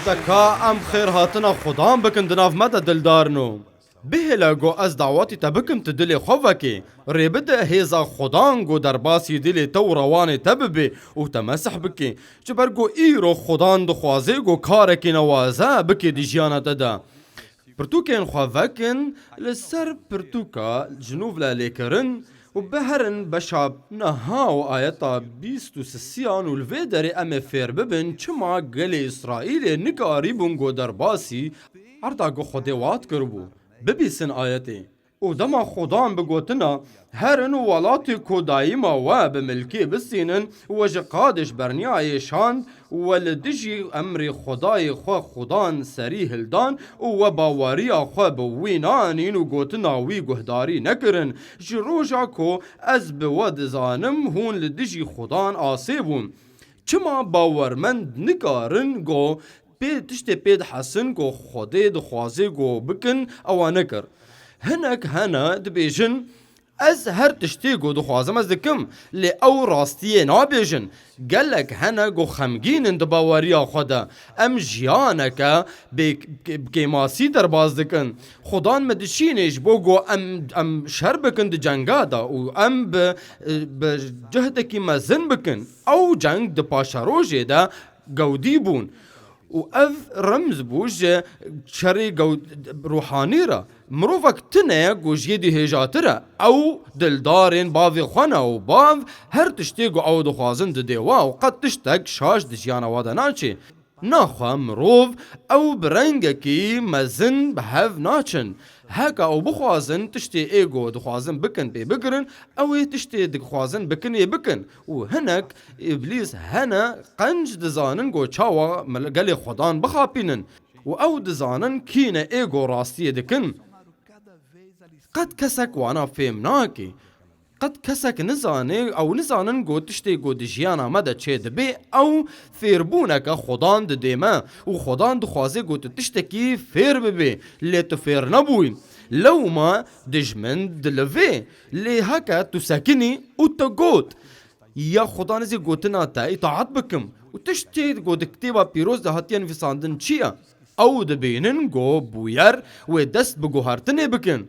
دكا ام خير هاتنا خدام بكن دناف مدى دلدارنو بهلا گو از دعواتی تا بکم تو دل خوفکی ریبده هیزا خدان گو در باسی دل تو روان تببی و تمسح بکی چبر گو ایرو خدان دخوازه گو کارکی نوازه بکی دی جیانت ده پرتوکین خوفکن لسر پرتوکا جنوب لیکرن و بهرن بشاب نهاو آیتا 26 و الویدر ام فیر ببن چما گل اسرائیل نکاری بونگو در باسی عردا گو خودی وات کربو ببیسن آیتی و دما خدان بگوتنا هرن ولاتی کو دایما و بملکی بسینن و جقادش برنیای شاند ولدجی امر خدای خو خدان سری هلدان و باوریا خو بوینانین و گوتنا وی گهداری نکرن جروجا کو از بود زانم هون لدجی خدان آسیبون چما باورمند نکارن گو پید تشتی پید حسن گو خودی دخوازی گو بکن او نکر هنک هنا دبیجن از هر تشتی گو دخوازم از دکم لی او راستیه نابیجن گلک هنا گو خمگین اند باوریا خودا ام جیانکا بکیماسی در باز دکن خدان مدشینش بو گو ام شر بکن د جنگا دا و ام بجهدکی مزن بکن او جنگ د پاشاروجه دا گودی بون و اف رمز بوش شری روحانی را مروفك تنه گوشی دی هجات را او دلدارین باوی خانه و باو هر تشتیگو او دخوازن دیوا و قد تشتگ شاش دشیانا وادا ناچه ناخوا مروف او برنگکی مزن بهف ناچن هکا او بخوازن تشتی ایگو دخوازن بکن بی بگرن او تشتی دخوازن بکن ای بکن و هنک ابلیس هنه قنج دزانن گو چاوا ملگل خدان بخاپینن و او دزانن کینه ایگو راستی دکن قد کسک وانا فهمناکی قد کسک نزانه او نزانن گو تشتی گو دجیانا مده چه دبی او فیربونک خدان دیمه و خدان دخوازه گو تشتکی فیر ببی لی تو فیر نبوین لو ما دجمن دلوی لی هکا تو سکنی او تا گوت یا خدا نزی گوتنا تا اطاعت بکم و تشتی گو دکتیبا پیروز ده هاتیان فساندن چیا او دبینن گو بویر و دست بگو هارتنه بکن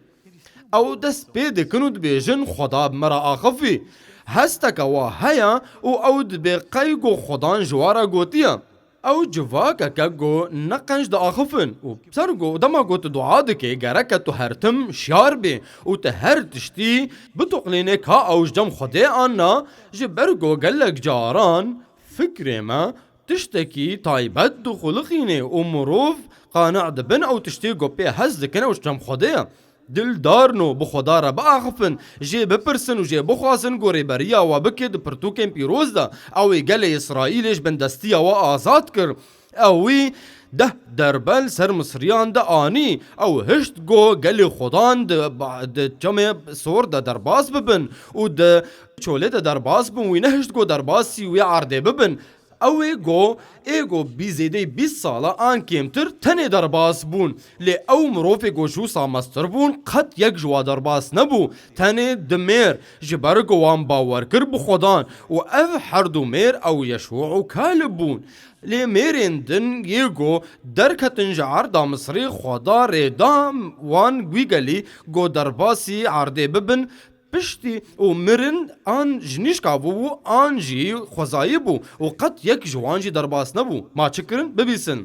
او دست پیدا کنود بیجن خدا مرا آخفی هستک و هیا او دبی قیگو خدان جوارا گوتیا او جواکا که گو نقنج دا آخفن و بسر گو دما گو تو دعا دکه گرکه تو هرتم شیار بی و تو هر تشتی بتقلینه که اوش جم خوده آنا جبر گو گلک جاران فکر ما تشتکی تایبت دو خلقینه و مروف قانع دبن او تشتی گو پی هز دکنه اوش جم خوده دلدارنو بخدا را باخفن جي بپرسن و جي بخواسن گوری بریا و بکد پرتوکن پیروز دا اوی گل اسرائیلش بندستیا و آزاد کر اوی ده دربل سر مصریان دا آنی او هشت گو گل خدان ده چمه سور ده درباز ببن و ده چوله ده درباز ببن وی نهشت گو دربازی وی عرده ببن اوی گو ایگو بیزیده 20 ساله آن کمتر تنه درباز بون لی او مروفی گو جوسا مستر بون قد یک جوا درباز نبو تنه دمیر جبر گوان باور کر بخودان و او هر دو میر او یشوع و کالب بون لی میرین دن یگو درکتن جعر دا مصری خدا ریدام وان گویگلی گو دربازی عرده ببن پشتی و مرن آن جنیش کابو بو آن جی خوزایی بو و قد یک جوان جی درباس نبو ما چکرن ببیسن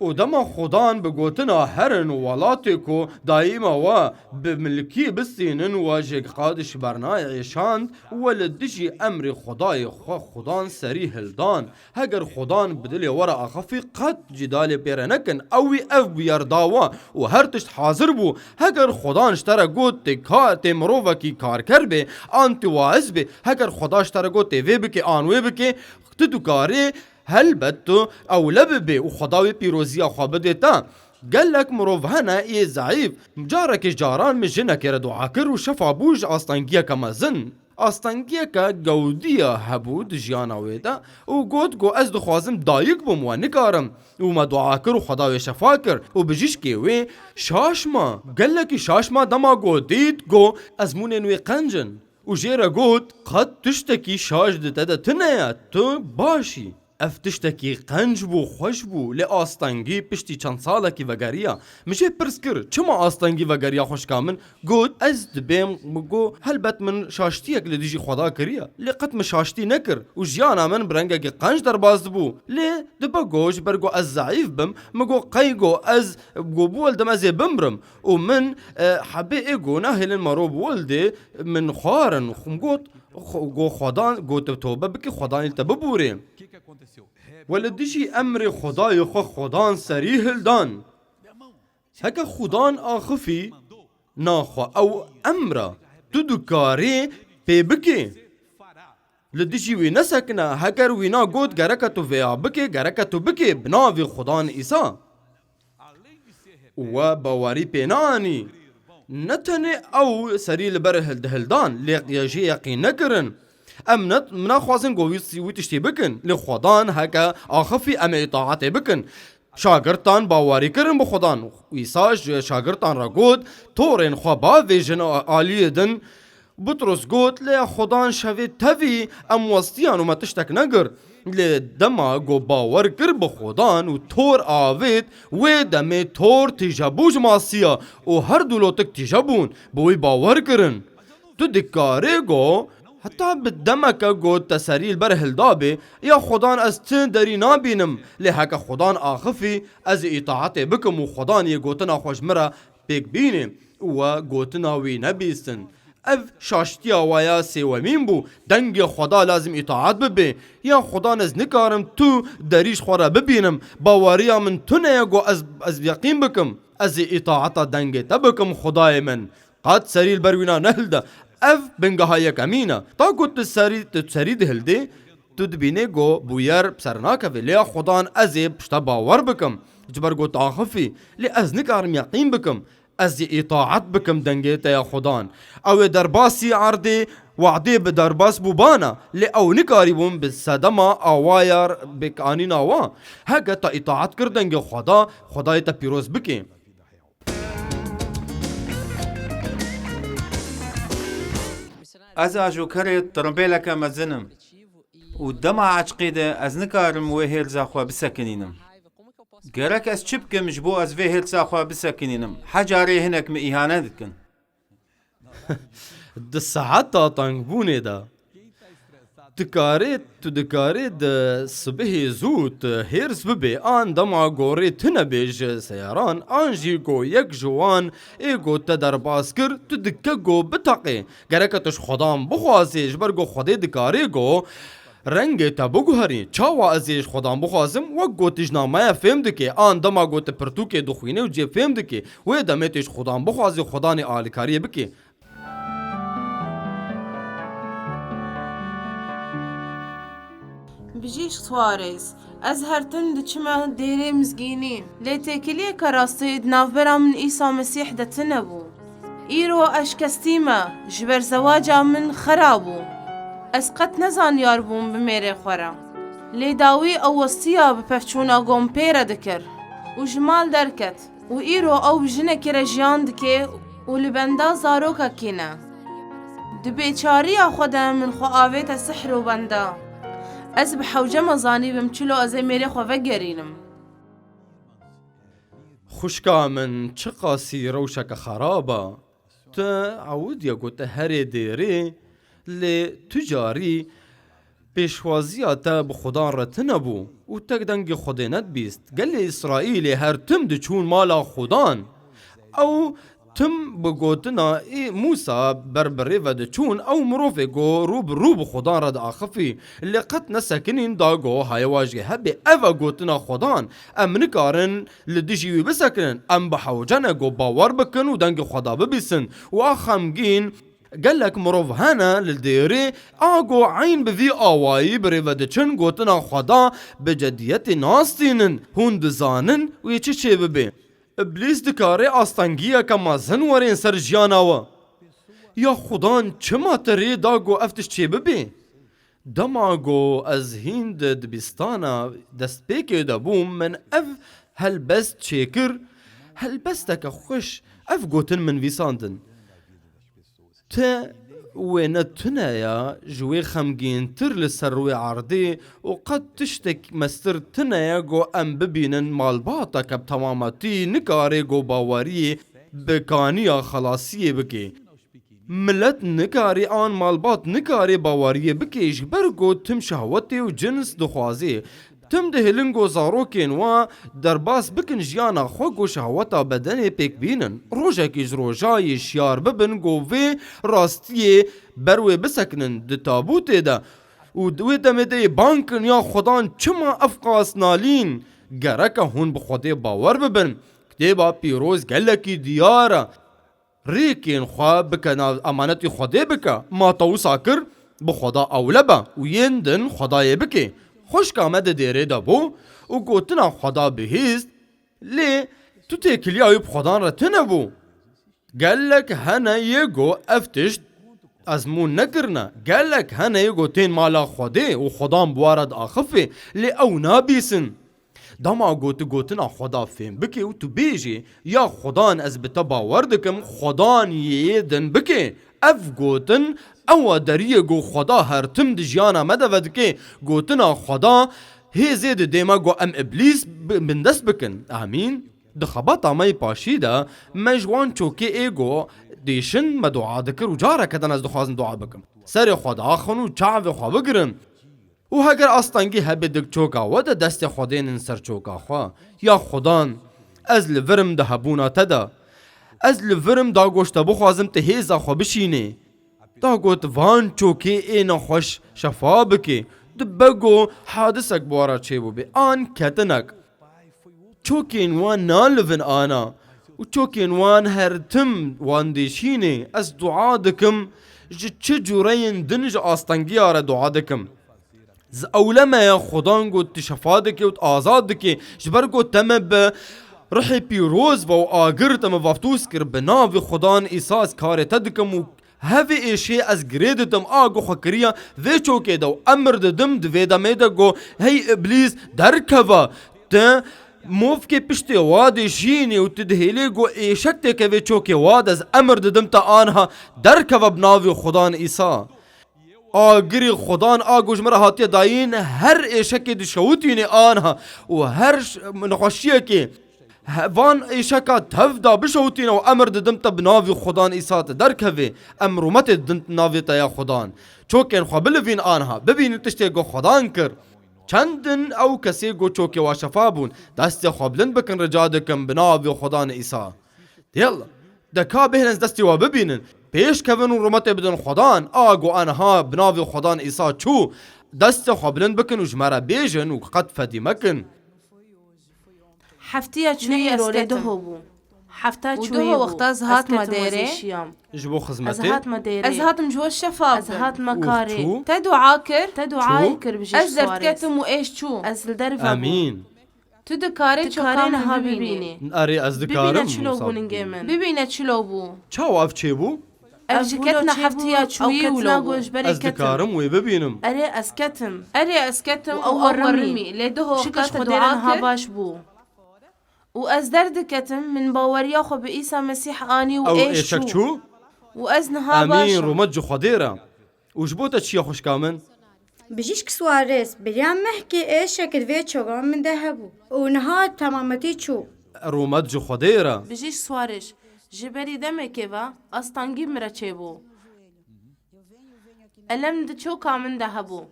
و دما خدان بگوتنا هرن ولاتی کو دایما و بملکی بسینن و جگ قادش برنای شاند ولدجی امر خدای خدان سری هلدان هگر خدان بدلی ورا اخفی قد جدال پیرنکن اوی اف بیارداوا و هر تشت حاضر بو هگر خدان اشترا گوت تی مروفا کی کار کر بی آنتی واعز بی هگر خدا اشترا گوت وی بکی آنوی بکی تدو کاری هل بدتو او لببي وخداوي بيروزيا خوابده تا قال لك مروف هنا ايه ضعيف جارك جاران مجنة كردو عاكر وشفا بوج أستنجيا كما زن أستنجيا كجودية هبود جيانا ويدا وقود قو از دخوازم دايق بموا نكارم وما دعاكر وخداوي شفاكر وبجيش كيوي شاشما قال لك شاشما دما قو ديت قو ازمونين وي قنجن وجيرا قود قد تشتكي شاج دتا تنايا تو باشي اف تشتكي قنج بو خوش بو لی آستانگی پشتی چند ساله کی وگریا میشه پرس کر چما آستانگی وگریا خوش کامن گود از دبیم مگو هلبت من شاشتی اک لدیجی خدا کریا لی قط مشاشتی نکر و جیانا من برنگا کی قنج در باز بو لی دبا گوش برگو از ضعیف بم مگو قیگو از گو بولدم از بمرم و من حبی ایگو نهل مرو بولده من خوارن خمگوت گو خدا گو توبه بکی خدا انت ببوری ولدیجی امر خدای خدان سریح الدان هکا خدان آخفی ناخوا او امره تو دکاری پی بکی لدیجی وی نسکنه هکر وینا گود گرکتو ویا بکی گرکتو بکی بناوی خدان ایسا و باوری پینانی نتنه او سری لبر هلدان لیقیاجی یقین نکرن ام منا خوازن گویسی وی تشتی بکن لخدان هکا آخفی ام اطاعت بکن شاگرتان باوری کرن بخدان ویساج شاگرتان را گود تورین خوابا ویژن آلی دن بطرس گود لی خدان شوی تاوی ام وستیان و ما تشتک نگر لی دما گو باور کر بخدان و تور آوید و دمی تور تیجابوج ماسیا و هر دولوتک تیجابون بوی باور کرن تو دکاره گو حتی بدمک گود تسریل بر هلدابه یا خدان از تن داری نابینم لی هکا خدان آخفی از اطاعت بکم و خدان یه گوتنا خوش مرا پیک بینه و گوتنا وی نبیستن اف شاشتی آوایا سیومین بو دنگ خدا لازم اطاعت ببه یا خدا نز نکارم تو دریش خورا ببینم باوریا من تو نیگو از یقین بکم از اطاعت دنگ تبکم خدای من قد سریل بروینا نهلده اف بنگاهای کمینه تا گوت سری دهلده تو دبینه گو بویر بسرناکه لیا خدان از پشتا باور بکم جبر گوت آخفی لی از نکارم یقین بکم از اطاعت بکم دنگیتا یا خدان او درباسی عرده وعده به درباس بوبانا لی او نکاری بوم بسادما آوایر بکانین آوا هگه تا اطاعت کردنگ خدای تا پیروز بکی از آجو کرد ترمبیلک مزنم و دم عقیده از نکارم و هیل زخوا بسکنینم گرک از چی بکمش بو از هیل زخوا بسکنینم حجاره هنک می ایهانه دکن ده ساعت تا تنگبونه دا دکارید صبح زود هیرز ببی آن دما گوری تنبیج سیاران آنجی گو یک جوان ایگو تدر باز کر تو دکه گو بتاقی گرکتش خدام بخوازیش برگو خودی دکاری گو رنگ تا بگوهری چاوا ازیش خدام بخوازم و گوتیش نامه فهم دکی آن دما گوت پرتوک دخوینه و جی فهم دکی و دمیتش خدام بخوازی خدانی آلکاری بکی بجيش سواريز از هرتن دچما ديري مزگينين ليتكليه كراستيد نافبرا من عيسى مسيح دتنبو ايرو اشكستيما جبر زواجا من خرابو اسقط نزان ياربون بميري خورا لي داوي او وصيا بپفچونا قوم پيرا دكر و جمال دركت و ايرو او بجنه كرجيان دكي و لبندا زاروكا كينا دبيچاريا خودا من خو آويت سحر و بندا از بحوجه مزانی بم چلو از میری خو وگرینم خوشکا من چه قاسی روشک خرابه تا عود یا گوته هر دیری لی تجاری پیشوازیاتا بخدا رتنبو و تک دنگ خودینت بیست گل اسرائیل هر تم دچون مالا خدان او تم بگوتنا ای موسا بربری و دچون او مروفه گو روب خدان را دا آخفی لقد نسکنین دا گو های واجه هبی او گوتنا خدان ام نکارن لدیجیوی بسکنن ام بحوجن گو باور بکن و دنگ خدا ببیسن و آخمگین قالك مروف هانا للديري آگو عين بذي آواي بريفادچن گوتنا خدا بجديت ناستينن هون دزانن ويچه چه ببه ابلیس دکاره آستانگیه که مازن ورین سر جیاناوه یا خدان چما تری دا گو افتش چه ببی؟ دما گو از هند دبستانا دست پیکی دبوم من اف هل بست چیکر هل بستک خوش اف گوتن من ویساندن تا وێنە تنەیە ژوێ خەمگینتر لەسەر ڕووی عاردێ و قەت تشتێک مەستر تنەیە گۆ ئەم ببینن ماڵباتە کە تەمامەتی نکارێ گۆ باوەریە بکانیە خەلاسیە بکێ. ملت نکاری آن مالبات نکاری باوریه بکیش برگو تم شهوتی و جنس دخوازی تم دهلنگ و زاروکین و در باس بکن جیانا خوگ و شهوتا بدن پیک بینن روژه کیج روژای شیار ببن گو وی راستیه بروی بسکنن ده تابوته ده و دوی دمده بانکن یا خدان چما افقاس نالین گرکه هون بخوده باور ببن کتیبا پیروز گلکی دیاره ریکین خواه بکن امانتی خوده بکه ما تو ساکر بخدا اوله با و یندن خدای بکه خوش کامد دیره دا بو و گوتنا خدا بهیست لی تو تکلی آیب خدا را تنه بو گلک هنه یه گو افتشت ازمون نکرنه گلک هنه یه گو تین مالا خوده و خدام بوارد آخفه لی او نابیسن دما گوتنا خدا فهم بکی و تو بیجی یا خدان از بتا باور دکم خدان ییدن بکی اف گوتن او دریه گو خدا هر تم دی جیانا مدود که گوتنا خدا هی زید دیما گو ام ابلیس بندست بکن آمین دخباتا مای پاشی دا مجوان چوکی ایگو دیشن ما دعا دکر و جارا کدن از دخوازن دعا بکم سر خدا خونو چاو خواه بگرن و هگر آستانگی هبه دک چوکا و ده دست خودین سر چوکا خواه یا خدان از لورم ده هبونا تدا از لورم دا گوشتا بخوازم ته هیزا خو بشینه دا گوت وان چوکی اینا خوش شفا بکی ده بگو حادثک بوارا چه بو بی آن کتنک چوکین وان نالوین آنا و چوکین وان هر تم وان دیشینه از دعا دکم چه جورین دنج آستانگی آره دعا دکم ز اولما یا خدان گوت شفا دکی و آزاد دکی جبر گوت تمه به روحی پیروز و آگر تمه وفتوس کر بناوی خدان ایساس کاره تدکم و هفی ایشی از گریدتم آگو خکریا وی چوکه دو امر ددم دوی دمه دگو هی ابلیس درکوا تا موف که پشتی واد شینی و تدهیلی گو ایشک تکه وی چوکه واد از امر ددم تا آنها درکوا بناوی خدان ایسا آگری خدان آگوش مرا هاتی داین هر ایشک دشوتین آنها و هر نخوشیه که وان ایشکا تفدا بشوتین و امر ددم تا بناوی خدان ایسات درکوی امرومت دنت ناوی تا یا خدان چوکین خواه بلوین آنها ببینی تشتی گو خدان کر چندن او کسی گو چوکی و شفا بون دستی خواه بلند بکن رجا دکن بناوی خدان ایسا دیل دکا بهنز دستی و ببینن پیش کون و رومت بدن خدان آگو آنها بناوی خدان ایسا چو دست خواه بلند بکن و جمرا بیجن و قد فدی مکن حفتيا چوی اسکته بو حفتا چوی وقت از هات مداره جبو خزمتی از هات مداره از هاتم جو الشفا از هات مكاري تدعا كر بجيش از درتكتم و ايش چو از الدرفا امين تدكاري چوكارنها ببيني اری از دکارم ببینه چلو بو چاو اف چه بو اجكتنا حفتيا چوی ولو از دکارم وی ببینم اري اسكتم او ورمي لدهو شكش خديرنها باش بو و از درد کتم من باوریا خو به عیسی مسیح آنی و ایش چو و از نها باش امین رومت جو خدیره وش بوتا چیا خوش کامن بجيش كسواريس بريان محكي ايش شكل فيتشو من ذهبو ونها تمامتي چو رومت جو خدیره بجيش سوارش جبري دمه و استانگی مرچه بو الم د چو کامن ذهبو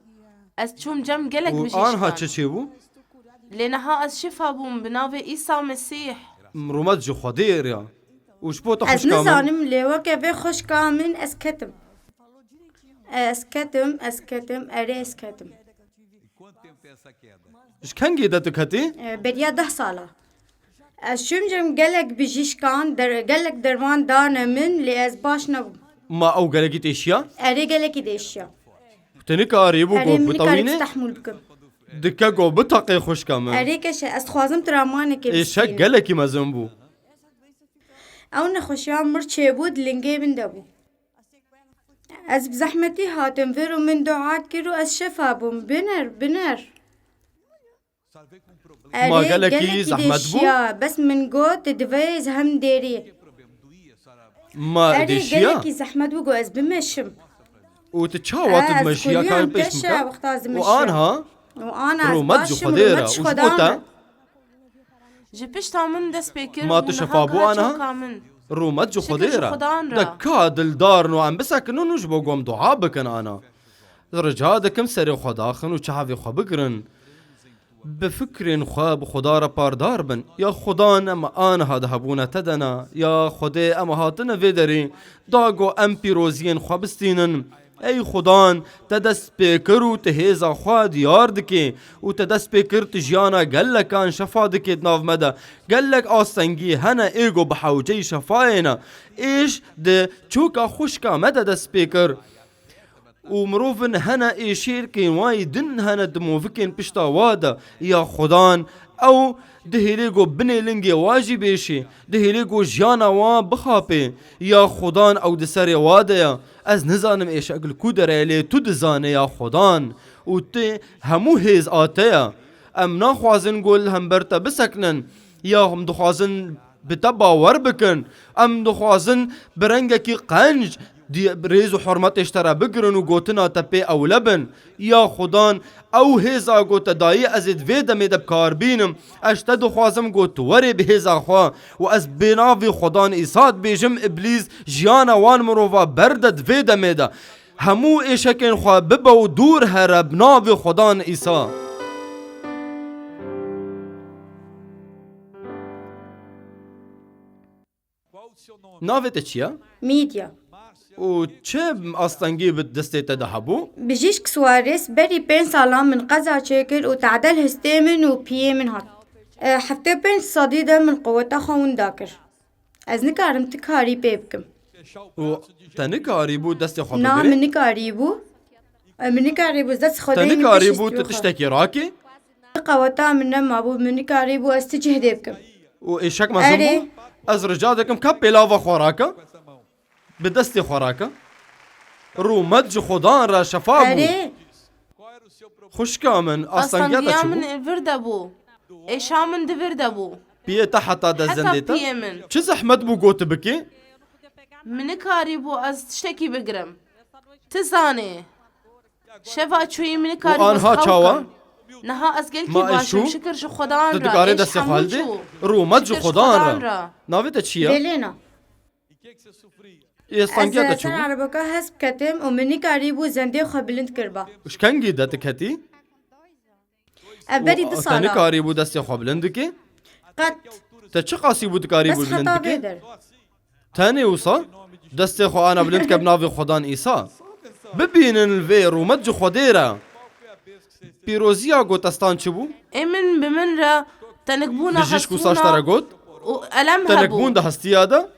از چوم جم گلک بجيش آنها چه بو لنها از شفا بوم بناوي عيسى مسيح رومت جو خدير وش بوتا خوش از كامن نزانم ليوكا في خوش كامن اسكتم اري اسكتم اش كان جيدتك هتي بريا 10 سالة الشمجم قالك بجيش كان قالك درمان دانا من لأز باش نبو ما او قالك اشياء اري قالك ديشيا تنكا ريبو اري قو مني بطوينه تستحمل بكم دكا قو بطاقي خوش كامن اري كش استخوازم ترامانك ايش قالك ما زنبو او نخوشيان مرچه بود لنگه بندبو از بزحمتي هاتم فرو من دعا كرو از شفا بوم بنر ما قالك زحمت بو بس من قوت دفايز هم ديري ما اري ديشيا قالك زحمت بو از بمشم وتتشاوط تمشيها كان بيش مكا مكا وقت أزمشي وآنها وأنا رومت جو خديرة وشبوتا جبشتا من دست بكر ما تشفابو أنا؟ كامن رومت جو شكل خديرة جو خدان را. دكا دلدارنو عم بسكنو نجبو قوم دعا بكن أنا رجادكم سري خداخن وشعبي خو بقرن بفكر خواب خدا را پاردار بن یا خدان اما آنها دهبونه تدنا یا خدای اما هاتن ویدری داگو ام پیروزین خوابستینن ای خدان تدست پیکر و تهیزا خواه دیار دکی و تدست پیکر تجیانا گلکان شفا دکی دناف مده گلک آستنگی هنه ایگو بحوجه شفاینا ایش ده چوکا خوشکا مده دست پیکر ومروفن هنا ايشير كين واي دن هنا دموفكين بشتا وادا يا خدان او دهيليگو بني لنگي واجي بيشي دهيليگو جانا وان بخابي يا خدان او دساري وادا يا از نزانم ايش اقل كودر يلي تو دزاني يا خدان و تي همو هيز آتيا ام ناخوازن قول هم برتا بسكنن يا هم دخوازن بتبا وربكن ام دخوازن برنگكي قنج دي ريز و حرمت اشترا بگرن و گوتنا تپی او لبن یا خدان او هیزا گوت دایی ازید ویده میده بکار بینم اشتدو خوازم گوت وری به هیزا خواه و از بناوی خدان ایساد بیجم ابلیز جیانا وان مروفا بردد ویده میده همو ایشکن خواه ببا و دور هر بناوی خدان ایسا ناویت چیه؟ ميديا و چه اصلنگی به دسته تدهبو؟ بجيشك سواريس بري بين سالان من قزا شاكر وتعدل هستيمن وبيه من هات حفتي بين صديدة من قوة خون داكر از نكارم تكاري بيبكم و تنکاری بود دست خواب نا بگیری؟ من نكاريبو من نكاريبو زدس خدين تنکاری بود تشتکی راکی؟ قوة من نما من نكاريبو استجه ديبكم و ایشک مزم اره. بو؟ از رجادکم کپ پیلاوا خوراکا؟ به دست خوراکا؟ رومت جو خدان را شفا بود اري خوشکا من اصلنگیتا أصلا چی من بود؟ فردبو إيشا من دفردبو بیه تا حتا حتى دزندیتا؟ بيه من چه زحمت بو گوت بکی؟ من كاريبو أز تشتكي بقرم تزاني شفا شوي من كاريبو وآنها چاوا؟ نها از گل کی ما باشم ایشو؟ شکر جو خدان را تدکاری ایش دست همون خالده؟ چو. رومت جو شکر جو خدان را ناویتا چیه؟ بلينا اصلنگیتا از چی سر بود؟ عربكا هسب كتم ومن نكاريبو زندي خبلند كربا اشکنگی دا تکتی؟ أبري دي صالة تنکاری بود دست خواب لندکی؟ قد تا چه قاسی بود کاری بس بود خطا لندکی؟ بيدر تاني وصا دست خو انا بلند كب نافي خدان ايسا ببینن الفير ومتجو خديرا بيروزيا گوتستان چه بو؟ امن بمن را تنكبونا بجيش کو ساش ترا گوت؟ وألم تنکبون هبو ده هستيادا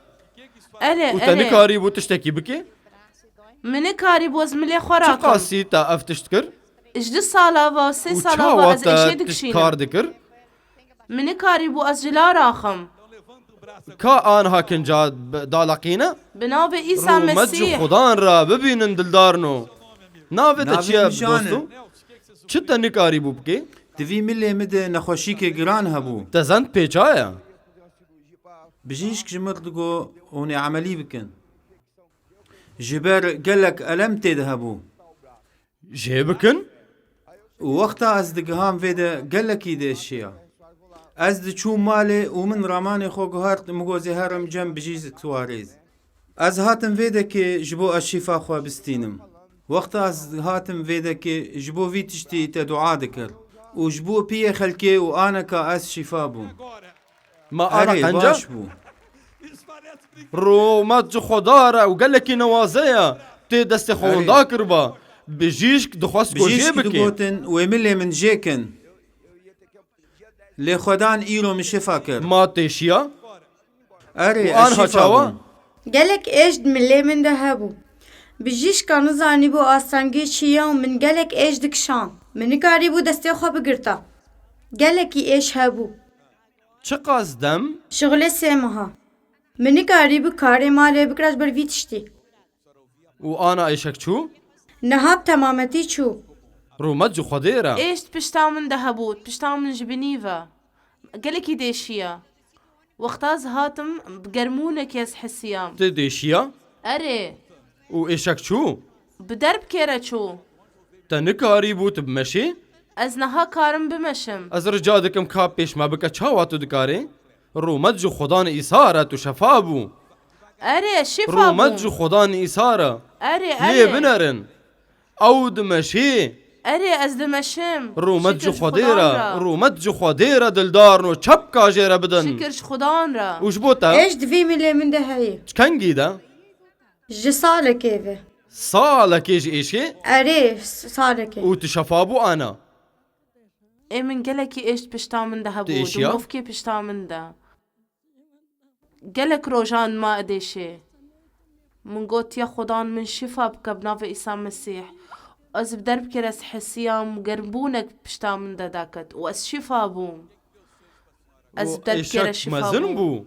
ألي و تاني ألي کاری بو تشتكي بكي؟ من كاريبو زملي چه خوراكم قاسی تا اف تشتكر؟ اجدي صالة و سي و صالة و از چاوا تا ايشي تشتكار دكشينا دكر؟ من كاريبو از جلا راخم كا آنها كنجا دالقينا؟ بناوي عيسى رومتجو مسيح خدان را ببینن دلدارنو نافي تا ناوی چيه نشانه. دوستو؟ چه تاني کاری بو بكي؟ دوی ملی مده نخوشی که گران هبو تزند پیچایا بجيشك جمردقو وني عملي بكن جبر قالك ألم تذهبوا جه بکن؟ ووقتها أصدق هام فيدا قالك يدي الشيء أصدق شو مالي ومن رماني خو قهرت مغوزي هرم جنب بجيزك تواريز از هاتم فيدا كي جبو الشفاء خوا بستينم وقتها از هاتم فيدا كي جبو في تشتي تدعا ذكر وجبو بيه خلكي وأنا كأس شفاء بو ما انا أري قنجا؟ باش بو رومت جو خدا را و گلکی نوازه تی دست خوندا کربا بجیشک دخواست گوشه بجيش بکی كدوتن وملي من جيكن لخدان إيلو من شفاكر ما تیشیا أري وآنها چاوا قالك ايش ملي من دهبو بجيش كانو زاني بو آسانگي چيا ومن قالك ايش دكشان من كاريبو دستي خو بگرتا قالك ايش هبو چه قصدم؟ شغل سيمها من كاريبو كاري مالي بكراج برفيتشتي و آنا ایشک چو؟ نهاب تمامتي چو رومت جو خدا را ايش بشتا من دهبوت بشتا من جبنيفا قالك يديشيا وقتاز هاتم بقرمونك يا حسيام تی دیشیا؟ أري و ایشک چو؟ بدرب كيرا شو تنكاري بوت بمشي ازنها كارم بمشم از رجادكم كاب پیش ما بك چاواتو دكاري رومت جو خدان إسارة تو شفابو اري شفا رومت جو خدان إسارة اري ليه اري بنرن او دمشي اري از دمشم رومت جو شكرش خدان خديرة را. رومت جو خديرة دلدارنو چپ كاجيرة بدن شكرش خدان را وش بوتا ايش دفي من اللي من ده هي كنجي ده جسالة كيفه صالة كيج إيشي اري صالة كيف وتشفابو أنا اي من قالك ايش بشتا من ده هبود تيش يا؟ ومفكي بشتا من ده قالك روجان ما اديشي من قوت يا خدان من شفا بك بناف عيسى مسيح از بدرب كرس حسيام قربونك بشتا من ده داكت واس شفا بوم از بدرب كرس شفا مزن بوم بو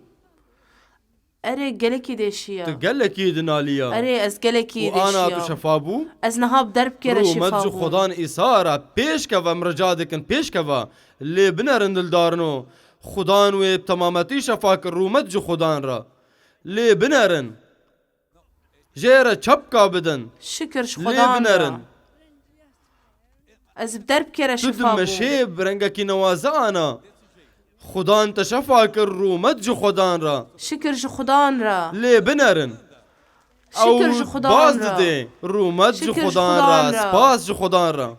اري قالك ديشيا تقلك يدنا ليا اري از قالك وأنا ديشيا تشفابو از نها بدرب كرس رومت شفا جو بوم خدان إسارة پیش كوا مرجادكن پیش كوا اللي بنرن دلدارنو خدان و بتمامتي شفاك رومت جو خدان را اللي بنرن جيرا چپكا بدن شكرش اللي خدان بنرن را. از بدرب كرس شفا تدم بوم مشي برنگكي نوازانا خدان تشفاك رومت جو خدان را شكرش خدان را اللي بنرن شكر جو خدان باز را. دي رومت جو شكر جو خدان خدان را را. سپاس جو خدان را